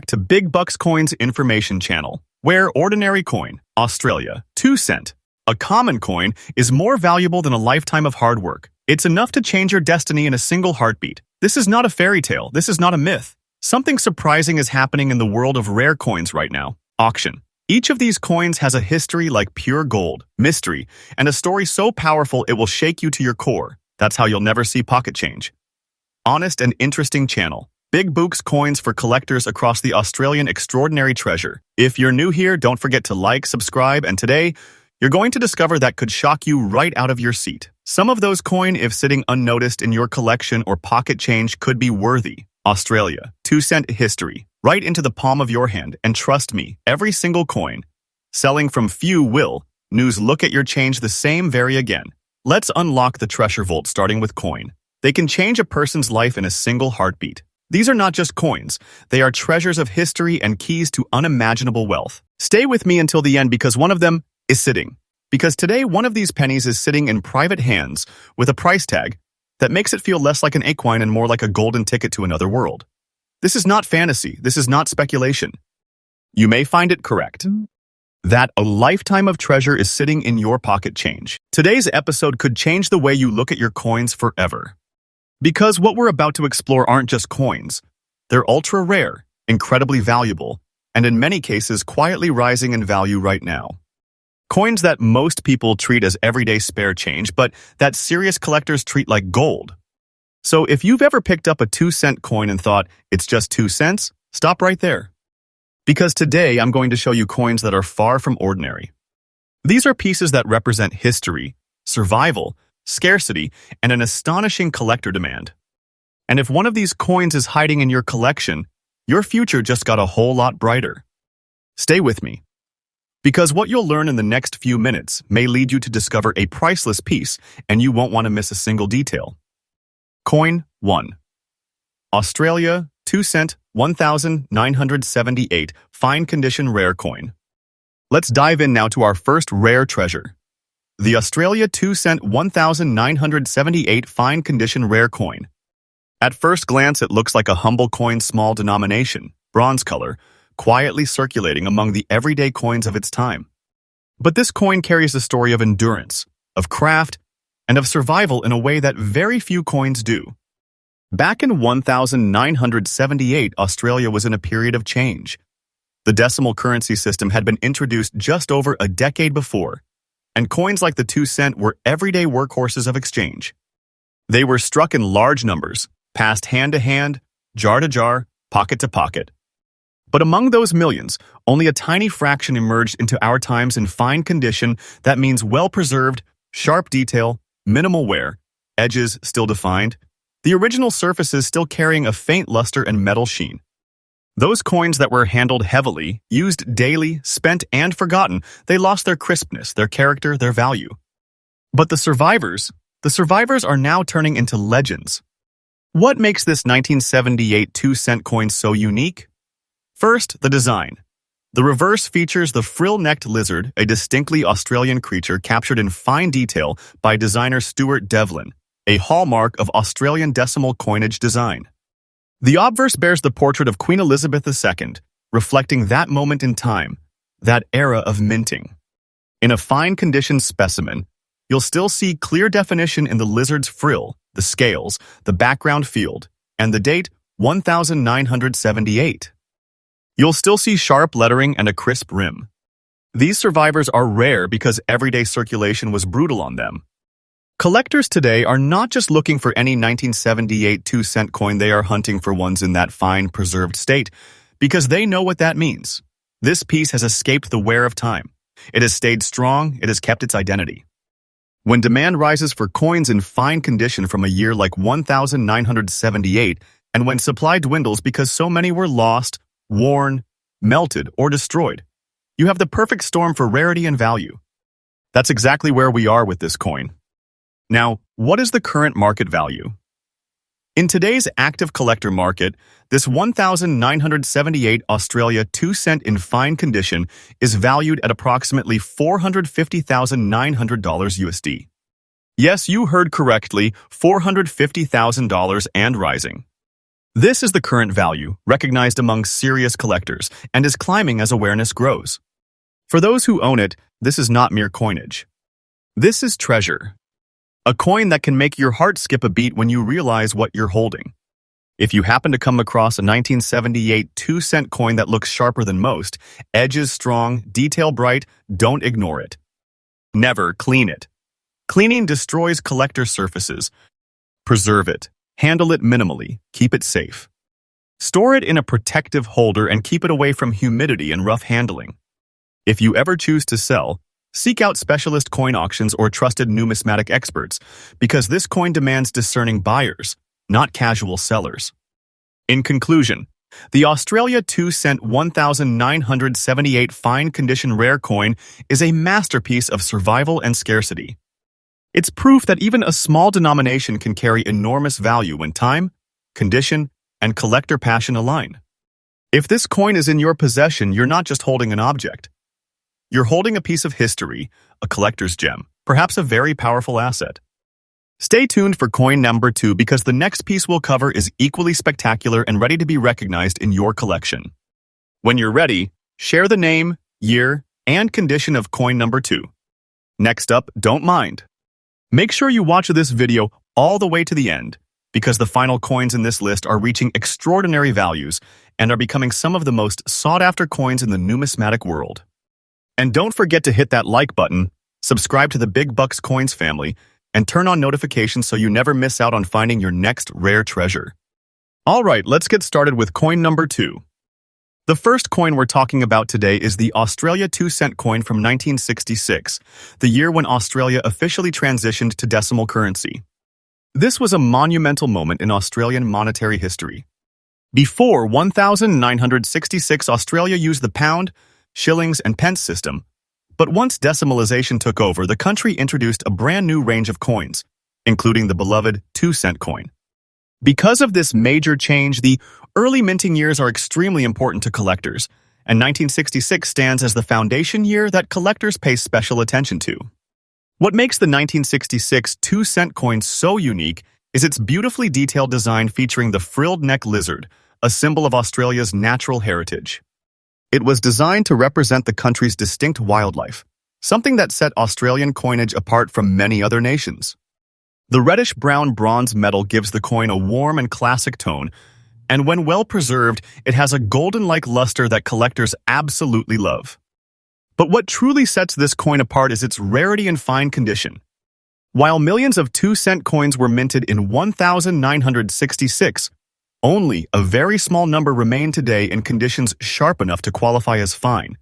back to Big Buks Coins information channel, where ordinary coin, Australia, 2 cent, a common coin, is more valuable than a lifetime of hard work. It's enough to change your destiny in a single heartbeat. This is not a fairy tale. This is not a myth. Something surprising is happening in the world of rare coins right now. Auction. Each of these coins has a history like pure gold, mystery, and a story so powerful it will shake you to your core. That's how you'll never see pocket change. Honest and interesting channel. Big Buks Coins for collectors across the Australian extraordinary treasure. If you're new here, don't forget to like, subscribe, and today, you're going to discover that could shock you right out of your seat. Some of those coin, if sitting unnoticed in your collection or pocket change, could be worthy. Australia, 2 cent history, right into the palm of your hand, and trust me, every single coin, selling from few will, news look at your change the same very again. Let's unlock the treasure vault starting with coin. They can change a person's life in a single heartbeat. These are not just coins, they are treasures of history and keys to unimaginable wealth. Stay with me until the end because one of them is sitting. Because today one of these pennies is sitting in private hands with a price tag that makes it feel less like an equine and more like a golden ticket to another world. This is not fantasy, this is not speculation. You may find it correct that a lifetime of treasure is sitting in your pocket change. Today's episode could change the way you look at your coins forever. Because what we're about to explore aren't just coins. They're ultra rare, incredibly valuable, and in many cases quietly rising in value right now. Coins that most people treat as everyday spare change, but that serious collectors treat like gold. So if you've ever picked up a 2 cent coin and thought, it's just 2 cents, stop right there. Because today I'm going to show you coins that are far from ordinary. These are pieces that represent history, survival, scarcity, and an astonishing collector demand. And if one of these coins is hiding in your collection, your future just got a whole lot brighter. Stay with me. Because what you'll learn in the next few minutes may lead you to discover a priceless piece, and you won't want to miss a single detail. Coin 1. Australia, 2 cent, 1978, fine condition rare coin. Let's dive in now to our first rare treasure. The Australia 2 cent 1978 fine condition rare coin. At first glance, it looks like a humble coin, small denomination, bronze color, quietly circulating among the everyday coins of its time. But this coin carries a story of endurance, of craft, and of survival in a way that very few coins do. Back in 1978, Australia was in a period of change. The decimal currency system had been introduced just over a decade before, and coins like the 2 cent were everyday workhorses of exchange. They were struck in large numbers, passed hand to hand, jar to jar, pocket to pocket. But among those millions, only a tiny fraction emerged into our times in fine condition. That means well-preserved, sharp detail, minimal wear, edges still defined, the original surfaces still carrying a faint luster and metal sheen. Those coins that were handled heavily, used daily, spent and forgotten, they lost their crispness, their character, their value. But the survivors are now turning into legends. What makes this 1978 2 cent coin so unique? First, the design. The reverse features the frill-necked lizard, a distinctly Australian creature captured in fine detail by designer Stuart Devlin, a hallmark of Australian decimal coinage design. The obverse bears the portrait of Queen Elizabeth II, reflecting that moment in time, that era of minting. In a fine-condition specimen, you'll still see clear definition in the lizard's frill, the scales, the background field, and the date 1978. You'll still see sharp lettering and a crisp rim. These survivors are rare because everyday circulation was brutal on them. Collectors today are not just looking for any 1978 2 cent coin, they are hunting for ones in that fine, preserved state, because they know what that means. This piece has escaped the wear of time. It has stayed strong, it has kept its identity. When demand rises for coins in fine condition from a year like 1978, and when supply dwindles because so many were lost, worn, melted, or destroyed, you have the perfect storm for rarity and value. That's exactly where we are with this coin. Now, what is the current market value? In today's active collector market, this 1978 Australia 2 cent in fine condition is valued at approximately $450,900 USD. Yes, you heard correctly, $450,000 and rising. This is the current value, recognized among serious collectors, and is climbing as awareness grows. For those who own it, this is not mere coinage. This is treasure. A coin that can make your heart skip a beat when you realize what you're holding. If you happen to come across a 1978 2-cent coin that looks sharper than most, edges strong, detail bright, don't ignore it. Never clean it. Cleaning destroys collector surfaces. Preserve it. Handle it minimally. Keep it safe. Store it in a protective holder and keep it away from humidity and rough handling. If you ever choose to sell, seek out specialist coin auctions or trusted numismatic experts, because this coin demands discerning buyers, not casual sellers. In conclusion, the Australia 2-cent 1978 fine condition rare coin is a masterpiece of survival and scarcity. It's proof that even a small denomination can carry enormous value when time, condition, and collector passion align. If this coin is in your possession, you're not just holding an object. You're holding a piece of history, a collector's gem, perhaps a very powerful asset. Stay tuned for coin number 2 because the next piece we'll cover is equally spectacular and ready to be recognized in your collection. When you're ready, share the name, year, and condition of coin number 2. Next up, don't mind. Make sure you watch this video all the way to the end, because the final coins in this list are reaching extraordinary values and are becoming some of the most sought-after coins in the numismatic world. And don't forget to hit that like button, subscribe to the Big Buks Coins family, and turn on notifications so you never miss out on finding your next rare treasure. Alright, let's get started with coin number 2. The first coin we're talking about today is the Australia 2-cent coin from 1966, the year when Australia officially transitioned to decimal currency. This was a monumental moment in Australian monetary history. Before 1966, Australia used the pound, shillings, and pence system, but once decimalization took over, the country introduced a brand new range of coins, including the beloved 2-cent coin. Because of this major change, the early minting years are extremely important to collectors, and 1966 stands as the foundation year that collectors pay special attention to. What makes the 1966 2-cent coin so unique is its beautifully detailed design featuring the frilled neck lizard, a symbol of Australia's natural heritage. It was designed to represent the country's distinct wildlife, something that set Australian coinage apart from many other nations. The reddish-brown bronze metal gives the coin a warm and classic tone, and when well preserved, it has a golden-like luster that collectors absolutely love. But what truly sets this coin apart is its rarity and fine condition. While millions of 2-cent coins were minted in 1966, only a very small number remain today in conditions sharp enough to qualify as fine,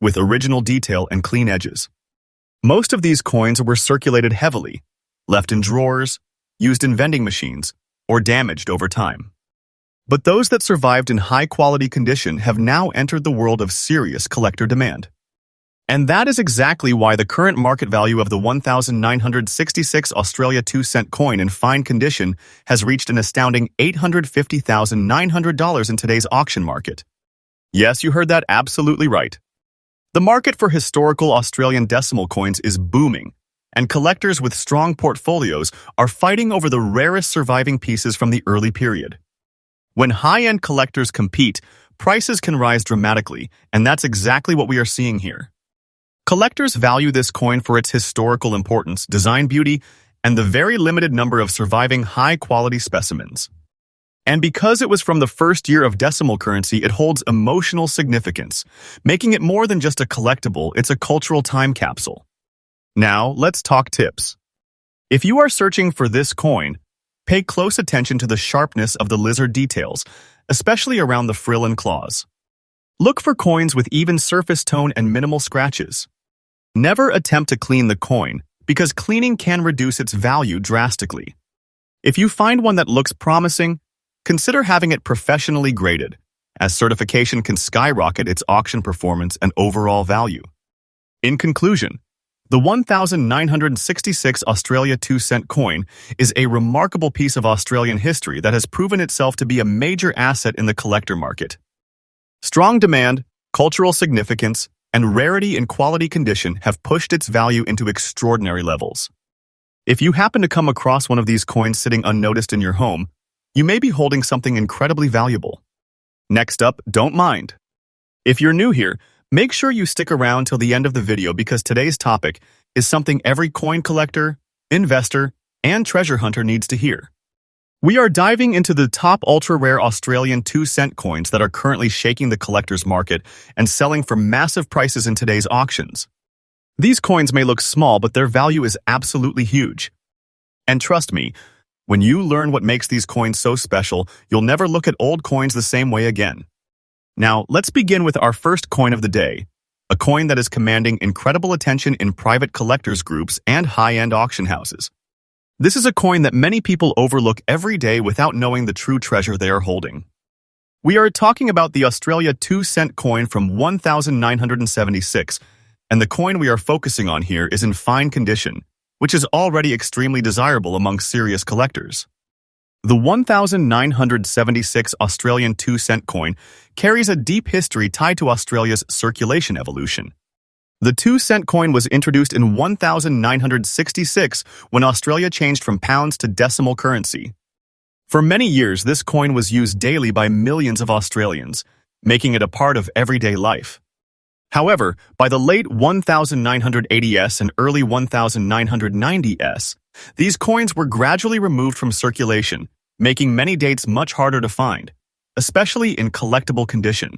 with original detail and clean edges. Most of these coins were circulated heavily, left in drawers, used in vending machines, or damaged over time. But those that survived in high-quality condition have now entered the world of serious collector demand. And that is exactly why the current market value of the 1966 Australia 2-cent coin in fine condition has reached an astounding $850,900 in today's auction market. Yes, you heard that absolutely right. The market for historical Australian decimal coins is booming, and collectors with strong portfolios are fighting over the rarest surviving pieces from the early period. When high-end collectors compete, prices can rise dramatically, and that's exactly what we are seeing here. Collectors value this coin for its historical importance, design beauty, and the very limited number of surviving high-quality specimens. And because it was from the first year of decimal currency, it holds emotional significance, making it more than just a collectible, it's a cultural time capsule. Now, let's talk tips. If you are searching for this coin, pay close attention to the sharpness of the lizard details, especially around the frill and claws. Look for coins with even surface tone and minimal scratches. Never attempt to clean the coin, because cleaning can reduce its value drastically. If you find one that looks promising, consider having it professionally graded, as certification can skyrocket its auction performance and overall value. In conclusion, the 1966 Australia 2-cent coin is a remarkable piece of Australian history that has proven itself to be a major asset in the collector market. Strong demand, cultural significance, and rarity in quality condition have pushed its value into extraordinary levels. If you happen to come across one of these coins sitting unnoticed in your home, you may be holding something incredibly valuable. Next up, don't mind. If you're new here, make sure you stick around till the end of the video because today's topic is something every coin collector, investor, and treasure hunter needs to hear. We are diving into the top ultra-rare Australian 2-cent coins that are currently shaking the collector's market and selling for massive prices in today's auctions. These coins may look small, but their value is absolutely huge. And trust me, when you learn what makes these coins so special, you'll never look at old coins the same way again. Now, let's begin with our first coin of the day, a coin that is commanding incredible attention in private collectors groups and high-end auction houses. This is a coin that many people overlook every day without knowing the true treasure they are holding. We are talking about the Australia 2-cent coin from 1976, and the coin we are focusing on here is in fine condition, which is already extremely desirable among serious collectors. The 1976 Australian 2-cent coin carries a deep history tied to Australia's circulation evolution. The 2-cent coin was introduced in 1966 when Australia changed from pounds to decimal currency. For many years, this coin was used daily by millions of Australians, making it a part of everyday life. However, by the late 1980s and early 1990s, these coins were gradually removed from circulation, making many dates much harder to find, especially in collectible condition.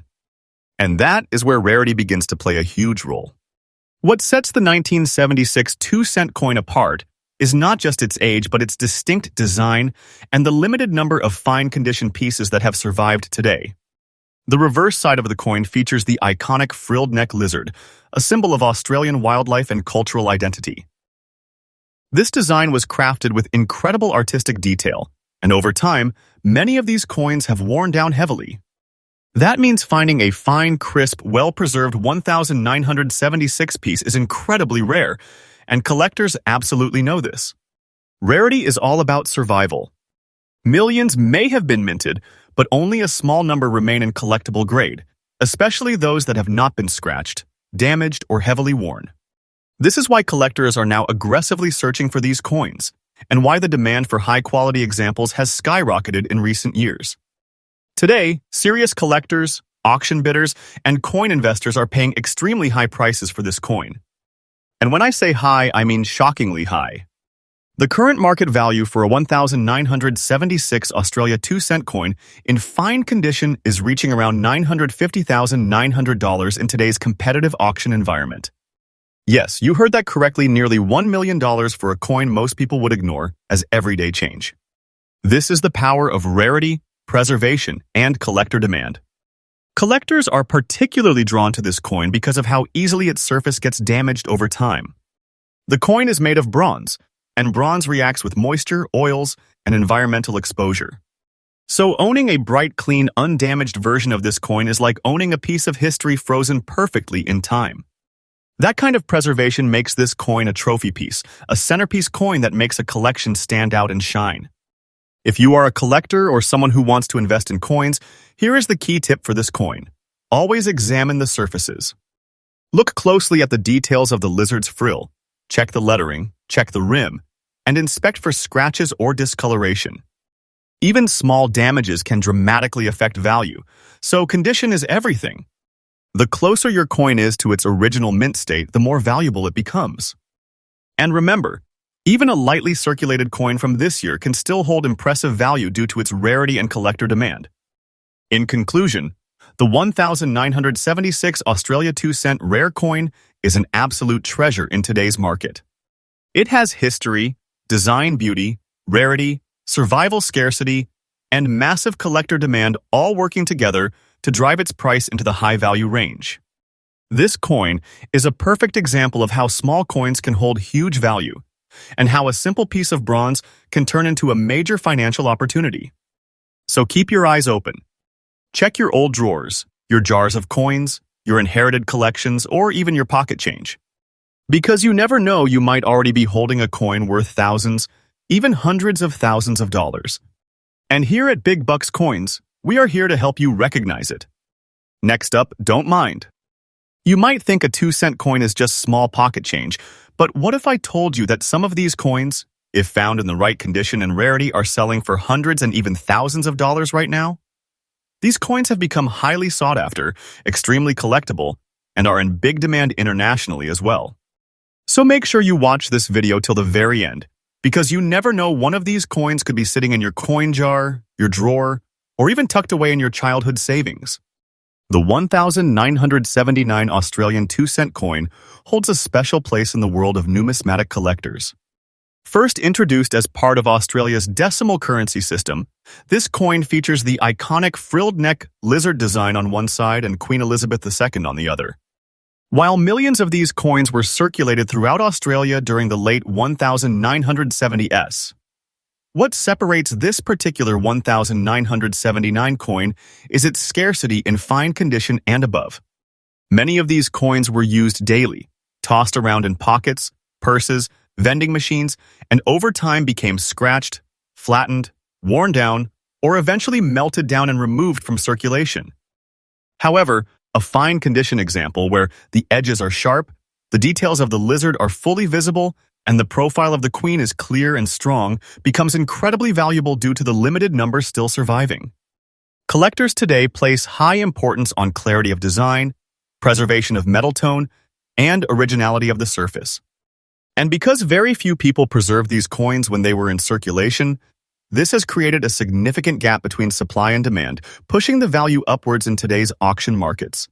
And that is where rarity begins to play a huge role. What sets the 1976 2-cent coin apart is not just its age, but its distinct design and the limited number of fine-condition pieces that have survived today. The reverse side of the coin features the iconic frilled neck lizard, a symbol of Australian wildlife and cultural identity. This design was crafted with incredible artistic detail, and over time, many of these coins have worn down heavily. That means finding a fine, crisp, well-preserved 1976 piece is incredibly rare, and collectors absolutely know this. Rarity is all about survival. Millions may have been minted, but only a small number remain in collectible grade, especially those that have not been scratched, damaged, or heavily worn. This is why collectors are now aggressively searching for these coins, and why the demand for high-quality examples has skyrocketed in recent years. Today, serious collectors, auction bidders, and coin investors are paying extremely high prices for this coin. And when I say high, I mean shockingly high. The current market value for a 1976 Australia 2-cent coin in fine condition is reaching around $950,900 in today's competitive auction environment. Yes, you heard that correctly, nearly $1 million for a coin most people would ignore as everyday change. This is the power of rarity, preservation, and collector demand. Collectors are particularly drawn to this coin because of how easily its surface gets damaged over time. The coin is made of bronze, and bronze reacts with moisture, oils, and environmental exposure. So owning a bright, clean, undamaged version of this coin is like owning a piece of history frozen perfectly in time. That kind of preservation makes this coin a trophy piece, a centerpiece coin that makes a collection stand out and shine. If you are a collector or someone who wants to invest in coins, here is the key tip for this coin. Always examine the surfaces. Look closely at the details of the lizard's frill, check the lettering, check the rim, and inspect for scratches or discoloration. Even small damages can dramatically affect value, so condition is everything. The closer your coin is to its original mint state, the more valuable it becomes. And remember, even a lightly circulated coin from this year can still hold impressive value due to its rarity and collector demand. In conclusion, the 1976 Australia 2-cent rare coin is an absolute treasure in today's market. It has history, design beauty, rarity, survival scarcity, and massive collector demand all working together to drive its price into the high-value range. This coin is a perfect example of how small coins can hold huge value, and how a simple piece of bronze can turn into a major financial opportunity. So keep your eyes open. Check your old drawers, your jars of coins, your inherited collections, or even your pocket change. Because you never know, you might already be holding a coin worth thousands, even hundreds of thousands of dollars. And here at Big Buks Coins, we are here to help you recognize it. Next up, don't mind. You might think a 2-cent coin is just small pocket change, but what if I told you that some of these coins, if found in the right condition and rarity, are selling for hundreds and even thousands of dollars right now. These coins have become highly sought after, extremely collectible, and are in big demand internationally as well. So make sure you watch this video till the very end, because you never know, one of these coins could be sitting in your coin jar, your drawer, or even tucked away in your childhood savings. The 1979 Australian 2-cent coin holds a special place in the world of numismatic collectors. First introduced as part of Australia's decimal currency system, this coin features the iconic frilled neck lizard design on one side and Queen Elizabeth II on the other. While millions of these coins were circulated throughout Australia during the late 1970s, what separates this particular 1979 coin is its scarcity in fine condition and above. Many of these coins were used daily, tossed around in pockets, purses, vending machines, and over time became scratched, flattened, worn down, or eventually melted down and removed from circulation. However, a fine condition example where the edges are sharp, the details of the lizard are fully visible, and the profile of the queen is clear and strong becomes incredibly valuable due to the limited number still surviving. Collectors today place high importance on clarity of design, preservation of metal tone, and originality of the surface. And because very few people preserve these coins when they were in circulation, this has created a significant gap between supply and demand, pushing the value upwards in today's auction markets.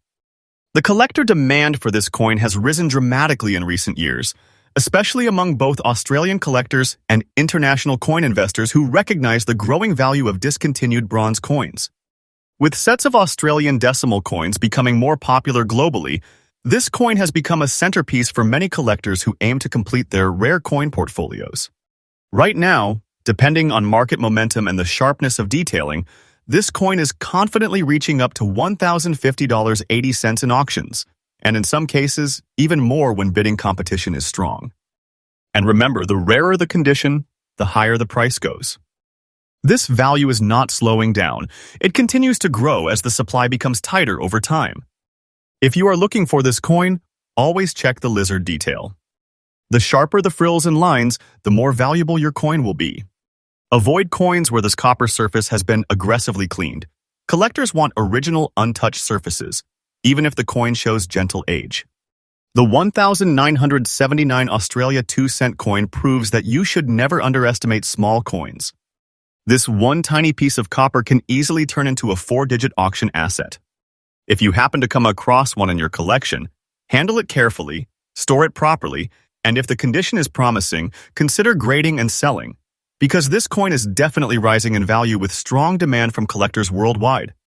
The collector demand for this coin has risen dramatically in recent years, especially among both Australian collectors and international coin investors who recognize the growing value of discontinued bronze coins. With sets of Australian decimal coins becoming more popular globally, this coin has become a centerpiece for many collectors who aim to complete their rare coin portfolios. Right now, depending on market momentum and the sharpness of detailing, this coin is confidently reaching up to $1,050.80 in auctions, and in some cases, even more when bidding competition is strong. And remember, the rarer the condition, the higher the price goes. This value is not slowing down. It continues to grow as the supply becomes tighter over time. If you are looking for this coin, always check the lizard detail. The sharper the frills and lines, the more valuable your coin will be. Avoid coins where this copper surface has been aggressively cleaned. Collectors want original, untouched surfaces, even if the coin shows gentle age. The 1979 Australia 2-cent coin proves that you should never underestimate small coins. This one tiny piece of copper can easily turn into a 4-digit auction asset. If you happen to come across one in your collection, handle it carefully, store it properly, and if the condition is promising, consider grading and selling, because this coin is definitely rising in value with strong demand from collectors worldwide.